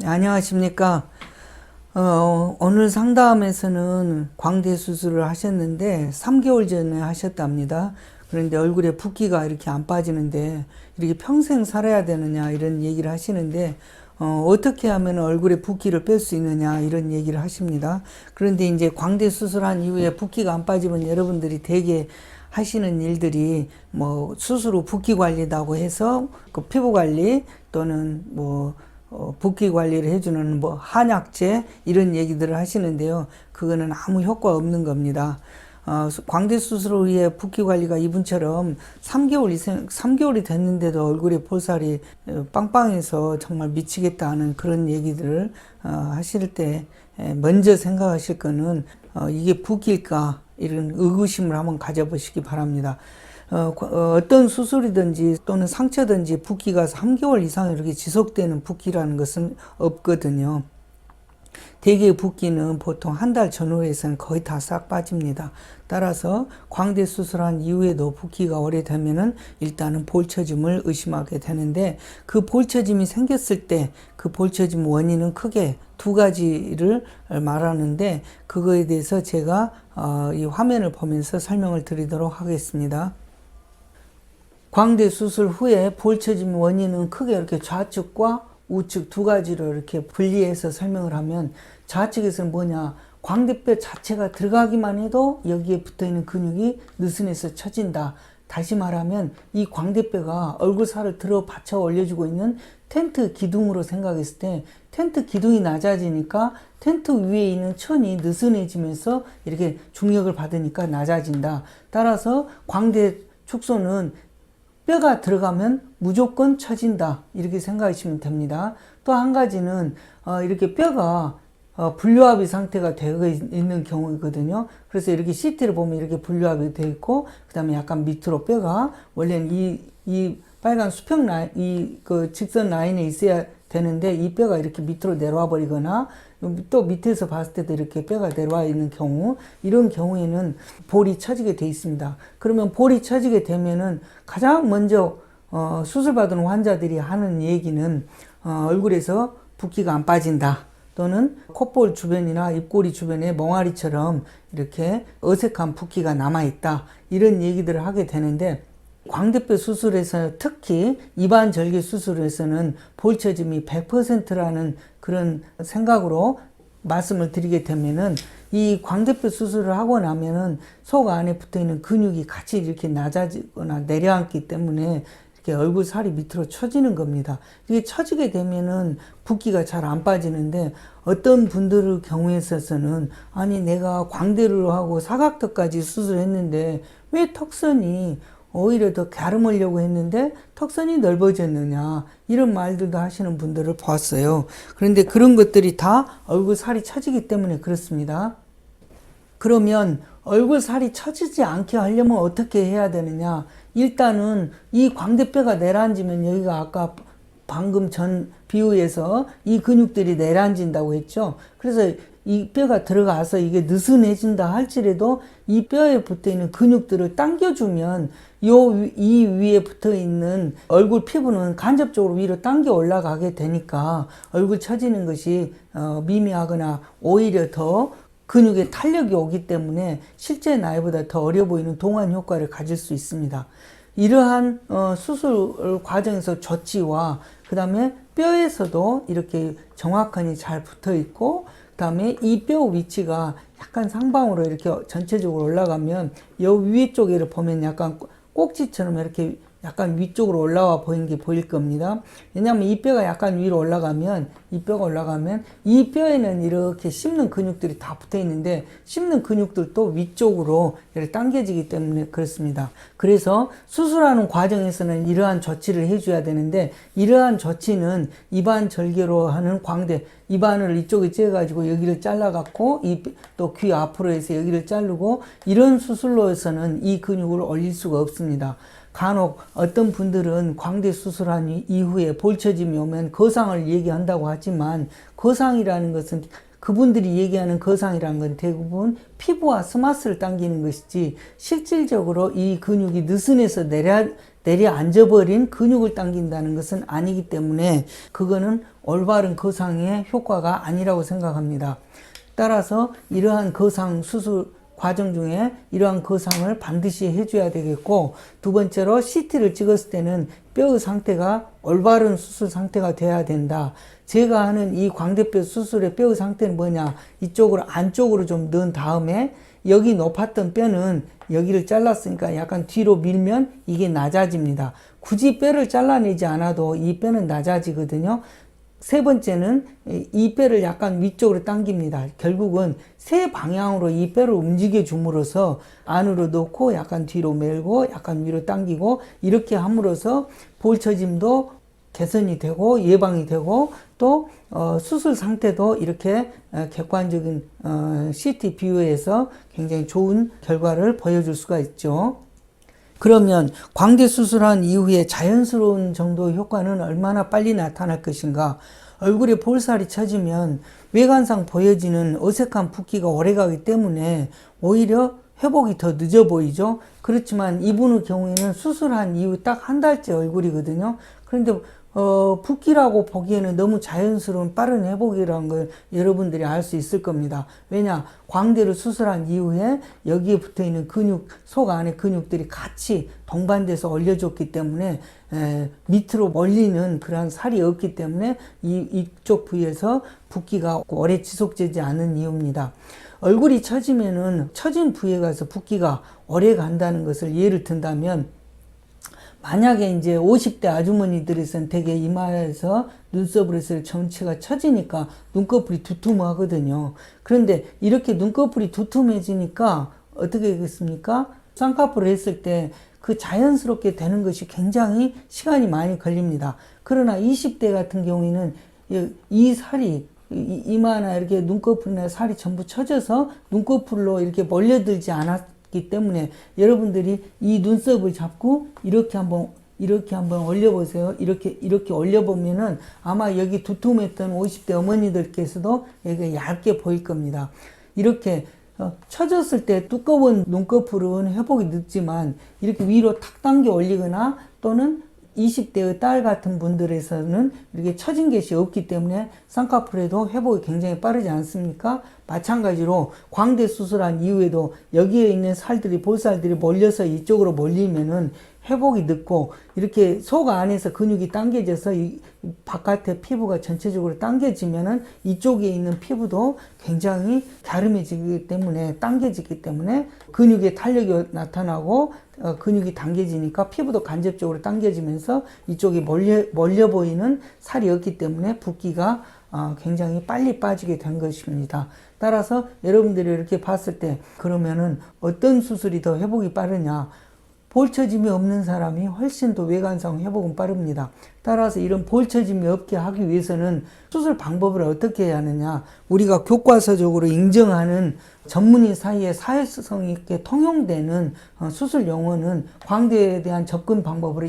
네, 안녕하십니까. 오늘 상담에서는 광대 수술을 하셨는데 3개월 전에 하셨답니다. 그런데 얼굴에 붓기가 이렇게 안 빠지는데 이렇게 평생 살아야 되느냐 이런 얘기를 하시는데 어떻게 하면 얼굴에 붓기를 뺄 수 있느냐 이런 얘기를 하십니다. 그런데 이제 광대 수술한 이후에 붓기가 안 빠지면 여러분들이 되게 하시는 일들이 뭐 수술 후 붓기 관리라고 해서 그 피부 관리 또는 뭐 붓기 관리를 해주는 뭐 한약재 이런 얘기들을 하시는데요. 그거는 아무 효과 없는 겁니다. 광대 수술 후에 붓기 관리가 이분처럼 3개월이 됐는데도 얼굴에 볼살이 빵빵해서 정말 미치겠다 하는 그런 얘기들을 하실 때 먼저 생각하실 거는 이게 붓기일까 이런 의구심을 한번 가져보시기 바랍니다. 어떤 수술이든지 또는 상처든지 붓기가 3개월 이상 이렇게 지속되는 붓기라는 것은 없거든요. 대개 붓기는 보통 한 달 전후에서는 거의 다 싹 빠집니다. 따라서 광대 수술한 이후에도 붓기가 오래되면은 일단은 볼처짐을 의심하게 되는데 그 볼처짐이 생겼을 때 그 볼처짐 원인은 크게 두 가지를 말하는데 그거에 대해서 제가 이 화면을 보면서 설명을 드리도록 하겠습니다. 광대 수술 후에 볼처짐 원인은 크게 이렇게 좌측과 우측 두 가지로 이렇게 분리해서 설명을 하면 좌측에서는 뭐냐, 광대뼈 자체가 들어가기만 해도 여기에 붙어있는 근육이 느슨해서 처진다. 다시 말하면 이 광대뼈가 얼굴살을 들어 받쳐 올려주고 있는 텐트 기둥으로 생각했을 때 텐트 기둥이 낮아지니까 텐트 위에 있는 천이 느슨해지면서 이렇게 중력을 받으니까 낮아진다. 따라서 광대 축소는 뼈가 들어가면 무조건 처진다 이렇게 생각하시면 됩니다. 또 한 가지는 이렇게 뼈가 분류합의 상태가 되어 있는 경우이거든요. 그래서 이렇게 CT를 보면 이렇게 분류합이 되어 있고 그 다음에 약간 밑으로 뼈가 원래는 이 빨간 수평 라인 그 직선 라인에 있어야 되는데 이 뼈가 이렇게 밑으로 내려와 버리거나 또 밑에서 봤을 때도 이렇게 뼈가 내려와 있는 경우, 이런 경우에는 볼이 처지게 돼 있습니다. 그러면 볼이 처지게 되면은 가장 먼저 수술받은 환자들이 하는 얘기는 얼굴에서 붓기가 안 빠진다, 또는 콧볼 주변이나 입꼬리 주변에 멍아리처럼 이렇게 어색한 붓기가 남아있다, 이런 얘기들을 하게 되는데, 광대뼈 수술에서 특히 입안 절개 수술에서는 볼처짐이 100%라는 그런 생각으로 말씀을 드리게 되면은, 이 광대뼈 수술을 하고 나면은 속 안에 붙어 있는 근육이 같이 이렇게 낮아지거나 내려앉기 때문에 이렇게 얼굴 살이 밑으로 처지는 겁니다. 이게 처지게 되면은 붓기가 잘 안 빠지는데, 어떤 분들의 경우에 있어서는 아니 내가 광대를 하고 사각턱까지 수술했는데 왜 턱선이 오히려 더 갸름으려고 했는데 턱선이 넓어졌느냐, 이런 말들도 하시는 분들을 봤어요. 그런데 그런 것들이 다 얼굴 살이 처지기 때문에 그렇습니다. 그러면 얼굴 살이 처지지 않게 하려면 어떻게 해야 되느냐? 일단은 이 광대뼈가 내려앉으면 여기가 아까 방금 전 비유에서 이 근육들이 내려앉는다고 했죠. 그래서 이 뼈가 들어가서 이게 느슨해진다 할지라도 이 뼈에 붙어있는 근육들을 당겨주면 이 위에 붙어있는 얼굴 피부는 간접적으로 위로 당겨 올라가게 되니까 얼굴 처지는 것이 미미하거나 오히려 더 근육에 탄력이 오기 때문에 실제 나이보다 더 어려 보이는 동안 효과를 가질 수 있습니다. 이러한 수술 과정에서 조치와 그 다음에 뼈에서도 이렇게 정확하니 잘 붙어 있고, 그 다음에 이 뼈 위치가 약간 상방으로 이렇게 전체적으로 올라가면 여 위에 쪽에를 보면 약간 꼭지처럼 이렇게 약간 위쪽으로 올라와 보이는 게 보일 겁니다. 왜냐하면 이 뼈가 약간 위로 올라가면 이 뼈에는 이렇게 씹는 근육들이 다 붙어 있는데 씹는 근육들도 위쪽으로 이렇게 당겨지기 때문에 그렇습니다. 그래서 수술하는 과정에서는 이러한 조치를 해줘야 되는데, 이러한 조치는 입안 절개로 하는 광대, 입안을 이쪽에 째가지고 여기를 잘라갖고 또 귀 앞으로 해서 여기를 자르고, 이런 수술로서는 이 근육을 올릴 수가 없습니다. 간혹 어떤 분들은 광대 수술한 이후에 볼처짐이 오면 거상을 얘기한다고 하지만, 거상이라는 것은 그분들이 얘기하는 거상이라는 건 대부분 피부와 스마스를 당기는 것이지 실질적으로 이 근육이 느슨해서 내려앉아버린 근육을 당긴다는 것은 아니기 때문에 그거는 올바른 거상의 효과가 아니라고 생각합니다. 따라서 이러한 거상 수술 과정 중에 이러한 거상을 반드시 해줘야 되겠고, 두 번째로 CT를 찍었을 때는 뼈의 상태가 올바른 수술 상태가 돼야 된다. 제가 하는 이 광대뼈 수술의 뼈의 상태는 뭐냐, 이쪽으로 안쪽으로 좀 넣은 다음에 여기 높았던 뼈는 여기를 잘랐으니까 약간 뒤로 밀면 이게 낮아집니다. 굳이 뼈를 잘라내지 않아도 이 뼈는 낮아지거든요. 세 번째는 이 뼈를 약간 위쪽으로 당깁니다. 결국은 세 방향으로 이 뼈를 움직여 줌으로써 안으로 넣고 약간 뒤로 밀고 약간 위로 당기고 이렇게 함으로써 볼처짐도 개선이 되고 예방이 되고 또 수술 상태도 이렇게 객관적인 CT 비유에서 굉장히 좋은 결과를 보여줄 수가 있죠. 그러면 광대 수술한 이후에 자연스러운 정도의 효과는 얼마나 빨리 나타날 것인가? 얼굴에 볼살이 처지면 외관상 보여지는 어색한 붓기가 오래가기 때문에 오히려 회복이 더 늦어 보이죠. 그렇지만 이분의 경우에는 수술한 이후 딱 한 달째 얼굴이거든요. 그런데 붓기라고 보기에는 너무 자연스러운 빠른 회복이라는 걸 여러분들이 알 수 있을 겁니다. 왜냐? 광대를 수술한 이후에 여기에 붙어 있는 근육, 속 안에 근육들이 같이 동반돼서 올려줬기 때문에 밑으로 몰리는 그러한 살이 없기 때문에 이쪽 부위에서 붓기가 오래 지속되지 않는 이유입니다. 얼굴이 처지면은 처진 부위에 가서 붓기가 오래 간다는 것을 예를 든다면, 만약에 이제 50대 아주머니들에서는 되게 이마에서 눈썹에서 전체가 처지니까 눈꺼풀이 두툼하거든요. 그런데 이렇게 눈꺼풀이 두툼해지니까 어떻게 되겠습니까? 쌍꺼풀을 했을 때 그 자연스럽게 되는 것이 굉장히 시간이 많이 걸립니다. 그러나 20대 같은 경우에는 이 살이 이마나 이렇게 눈꺼풀이나 살이 전부 처져서 눈꺼풀로 이렇게 몰려들지 않았기 때문에 여러분들이 이 눈썹을 잡고 이렇게 한번 올려보세요. 이렇게 올려보면은 아마 여기 두툼했던 50대 어머니들께서도 여기가 얇게 보일 겁니다. 이렇게 처졌을 때 두꺼운 눈꺼풀은 회복이 늦지만 이렇게 위로 탁 당겨 올리거나 또는 20대의 딸 같은 분들에서는 이렇게 처진 것이 없기 때문에 쌍꺼풀에도 회복이 굉장히 빠르지 않습니까? 마찬가지로 광대 수술한 이후에도 여기에 있는 살들이, 볼살들이 몰려서 이쪽으로 몰리면은 회복이 늦고, 이렇게 속 안에서 근육이 당겨져서 이 바깥의 피부가 전체적으로 당겨지면은 이쪽에 있는 피부도 굉장히 갸름해지기 때문에, 당겨지기 때문에 근육의 탄력이 나타나고 근육이 당겨지니까 피부도 간접적으로 당겨지면서 이쪽이 몰려 보이는 살이 없기 때문에 붓기가 굉장히 빨리 빠지게 된 것입니다. 따라서 여러분들이 이렇게 봤을 때 그러면은 어떤 수술이 더 회복이 빠르냐? 볼처짐이 없는 사람이 훨씬 더 외관상 회복은 빠릅니다. 따라서 이런 볼처짐이 없게 하기 위해서는 수술 방법을 어떻게 해야 하느냐? 우리가 교과서적으로 인정하는 전문의 사이에 사회성 있게 통용되는 수술 용어는 광대에 대한 접근 방법으로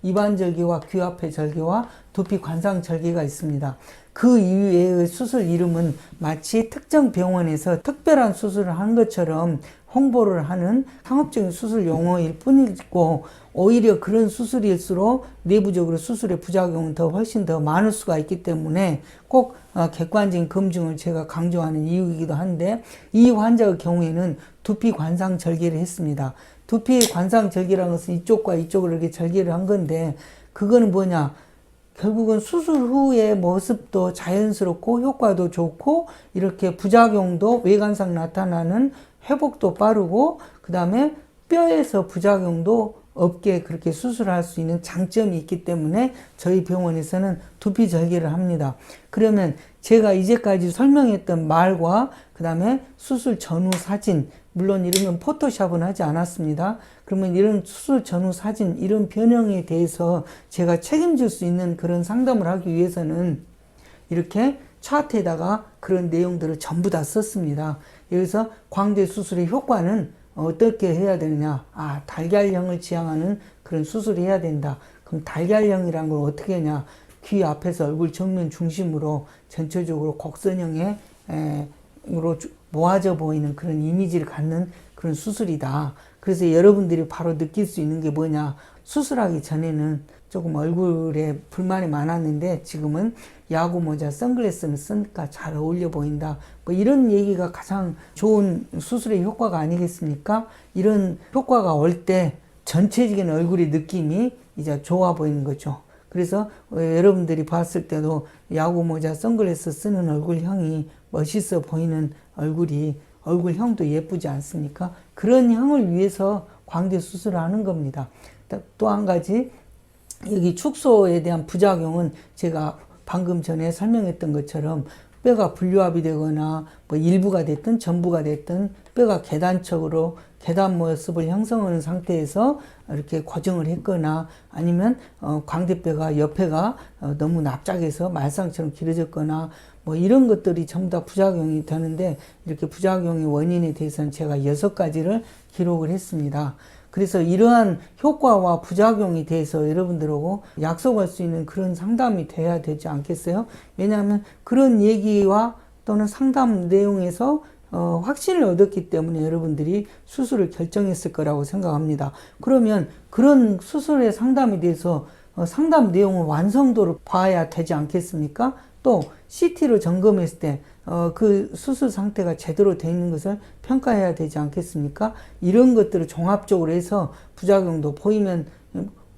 이반절개와 귀합회 절개와 두피 관상 절개가 있습니다. 그 이외의 수술 이름은 마치 특정 병원에서 특별한 수술을 한 것처럼 홍보를 하는 상업적인 수술 용어일 뿐이고, 오히려 그런 수술일수록 내부적으로 수술의 부작용은 훨씬 더 많을 수가 있기 때문에 꼭 객관적인 검증을 제가 강조하는 이유이기도 한데, 이 환자의 경우에는 두피 관상 절개를 했습니다. 두피 관상 절개라는 것은 이쪽과 이쪽을 이렇게 절개를 한 건데, 그거는 뭐냐? 결국은 수술 후의 모습도 자연스럽고 효과도 좋고 이렇게 부작용도 외관상 나타나는 회복도 빠르고, 그 다음에 뼈에서 부작용도 없게 그렇게 수술할 수 있는 장점이 있기 때문에 저희 병원에서는 두피 절개를 합니다. 그러면 제가 이제까지 설명했던 말과 그 다음에 수술 전후 사진, 물론 이런 건 포토샵은 하지 않았습니다. 그러면 이런 수술 전후 사진, 이런 변형에 대해서 제가 책임질 수 있는 그런 상담을 하기 위해서는 이렇게 차트에다가 그런 내용들을 전부 다 썼습니다. 여기서 광대 수술의 효과는 어떻게 해야 되느냐? 달걀형을 지향하는 그런 수술을 해야 된다. 그럼 달걀형이란 걸 어떻게 하냐? 귀 앞에서 얼굴 정면 중심으로 전체적으로 곡선형의 으로 모아져 보이는 그런 이미지를 갖는 그런 수술이다. 그래서 여러분들이 바로 느낄 수 있는 게 뭐냐. 수술하기 전에는 조금 얼굴에 불만이 많았는데 지금은 야구 모자, 선글라스는 쓰니까 잘 어울려 보인다. 뭐 이런 얘기가 가장 좋은 수술의 효과가 아니겠습니까? 이런 효과가 올 때 전체적인 얼굴의 느낌이 이제 좋아 보이는 거죠. 그래서 여러분들이 봤을 때도 야구 모자, 선글라스 쓰는 얼굴형이 멋있어 보이는 얼굴형도 예쁘지 않습니까? 그런 형을 위해서 광대 수술을 하는 겁니다. 또 한 가지, 여기 축소에 대한 부작용은 제가 방금 전에 설명했던 것처럼 뼈가 분류압이 되거나 뭐 일부가 됐든 전부가 됐든 뼈가 계단적으로 계단 모습을 형성하는 상태에서 이렇게 고정을 했거나 아니면 광대뼈가 옆에가 너무 납작해서 말상처럼 길어졌거나 뭐 이런 것들이 전부 다 부작용이 되는데, 이렇게 부작용의 원인에 대해서는 제가 6가지를 기록을 했습니다. 그래서 이러한 효과와 부작용에 대해서 여러분들하고 약속할 수 있는 그런 상담이 돼야 되지 않겠어요? 왜냐하면 그런 얘기와 또는 상담 내용에서 확신을 얻었기 때문에 여러분들이 수술을 결정했을 거라고 생각합니다. 그러면 그런 수술의 상담에 대해서 상담 내용을 완성도를 봐야 되지 않겠습니까? 또 CT로 점검했을 때 그 수술 상태가 제대로 되어 있는 것을 평가해야 되지 않겠습니까? 이런 것들을 종합적으로 해서 부작용도 보이면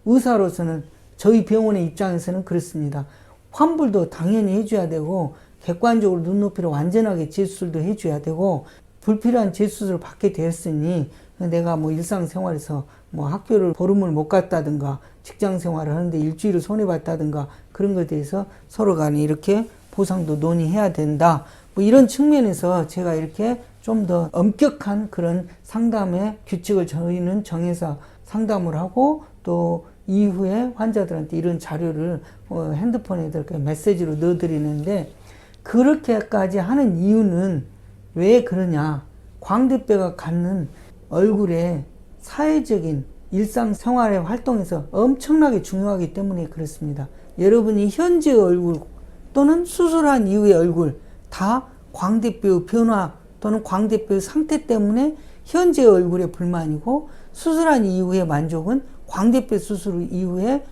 의사로서는 저희 병원의 입장에서는 그렇습니다. 환불도 당연히 해줘야 되고 객관적으로 눈높이를 완전하게 재수술도 해줘야 되고, 불필요한 재수술을 받게 되었으니 내가 뭐 일상생활에서 뭐 학교를 보름을 못 갔다든가 직장 생활을 하는데 일주일을 손해봤다든가 그런 것에 대해서 서로 간에 이렇게 보상도 논의해야 된다. 뭐 이런 측면에서 제가 이렇게 좀 더 엄격한 그런 상담의 규칙을 저희는 정해서 상담을 하고, 또 이후에 환자들한테 이런 자료를 핸드폰에 이렇게 메시지로 넣어드리는데, 그렇게까지 하는 이유는 왜 그러냐. 광대뼈가 갖는 얼굴의 사회적인 일상생활의 활동에서 엄청나게 중요하기 때문에 그렇습니다. 여러분이 현재 얼굴 또는 수술한 이후의 얼굴 다 광대뼈 변화 또는 광대뼈 상태 때문에 현재 얼굴의 불만이고, 수술한 이후의 만족은 광대뼈 수술 이후에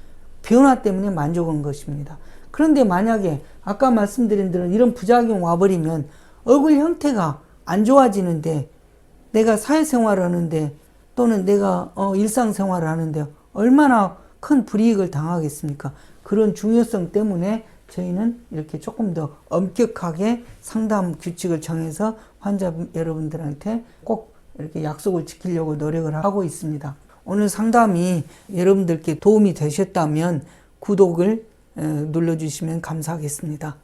변화 때문에 만족한 것입니다. 그런데 만약에 아까 말씀드린 대로 이런 부작용 와버리면 얼굴 형태가 안 좋아지는데, 내가 사회생활을 하는데 또는 내가 일상생활을 하는데 얼마나 큰 불이익을 당하겠습니까? 그런 중요성 때문에 저희는 이렇게 조금 더 엄격하게 상담 규칙을 정해서 환자 여러분들한테 꼭 이렇게 약속을 지키려고 노력을 하고 있습니다. 오늘 상담이 여러분들께 도움이 되셨다면 구독을 눌러주시면 감사하겠습니다.